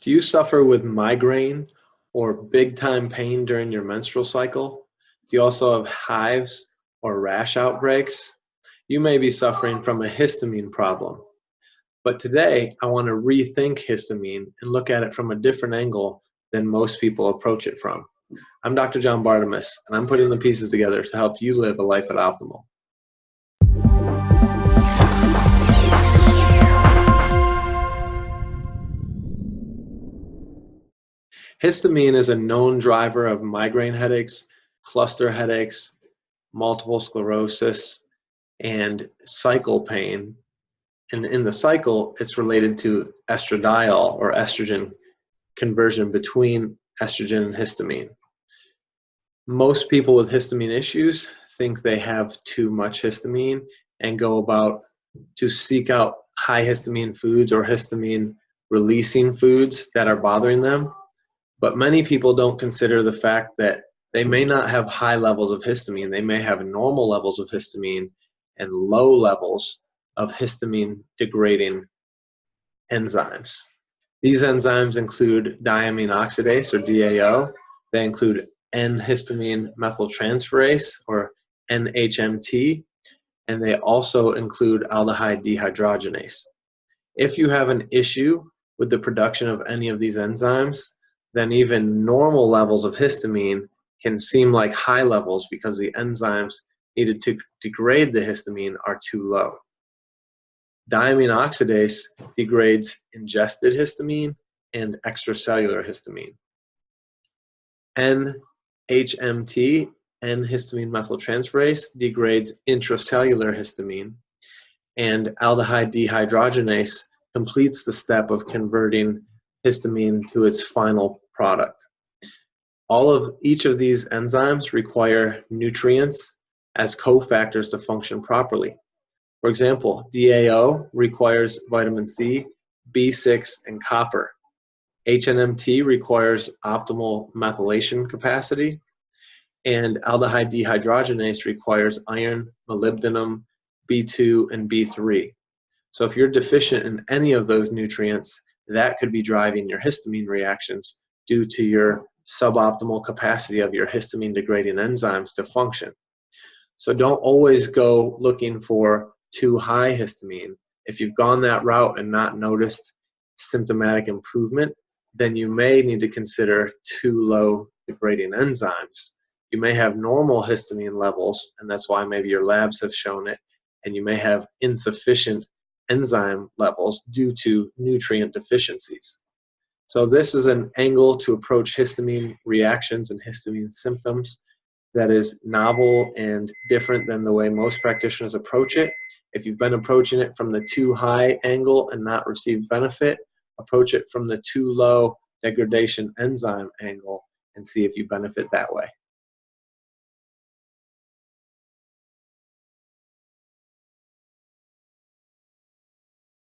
Do you suffer with migraine or big time pain during your menstrual cycle? Do you also have hives or rash outbreaks? You may be suffering from a histamine problem. But today, I want to rethink histamine and look at it from a different angle than most people approach it from. I'm Dr. John Bartemus, and I'm putting the pieces together to help you live a life at optimal. Histamine is a known driver of migraine headaches, cluster headaches, multiple sclerosis, and cycle pain. And in the cycle, it's related to estradiol or estrogen conversion between estrogen and histamine. Most people with histamine issues think they have too much histamine and go about to seek out high histamine foods or histamine releasing foods that are bothering them. But many people don't consider the fact that they may not have high levels of histamine. They may have normal levels of histamine and low levels of histamine degrading enzymes. These enzymes include diamine oxidase or DAO. They include N-histamine methyltransferase or NHMT, and they also include aldehyde dehydrogenase. If you have an issue with the production of any of these enzymes, then even normal levels of histamine can seem like high levels because the enzymes needed to degrade the histamine are too low. Diamine oxidase degrades ingested histamine and extracellular histamine. NHMT, N-histamine methyltransferase, degrades intracellular histamine, and aldehyde dehydrogenase completes the step of converting histamine to its final product. Each of these enzymes require nutrients as cofactors to function properly. For example, DAO requires vitamin C, B6, and copper. HNMT requires optimal methylation capacity, and aldehyde dehydrogenase requires iron, molybdenum, B2, and B3. So if you're deficient in any of those nutrients, that could be driving your histamine reactions due to your suboptimal capacity of your histamine degrading enzymes to function. So don't always go looking for too high histamine. If you've gone that route and not noticed symptomatic improvement, then you may need to consider too low degrading enzymes. You may have normal histamine levels, and that's why maybe your labs have shown it, and you may have insufficient enzyme levels due to nutrient deficiencies. So this is an angle to approach histamine reactions and histamine symptoms that is novel and different than the way most practitioners approach it. If you've been approaching it from the too high angle and not received benefit, approach it from the too low degradation enzyme angle and see if you benefit that way.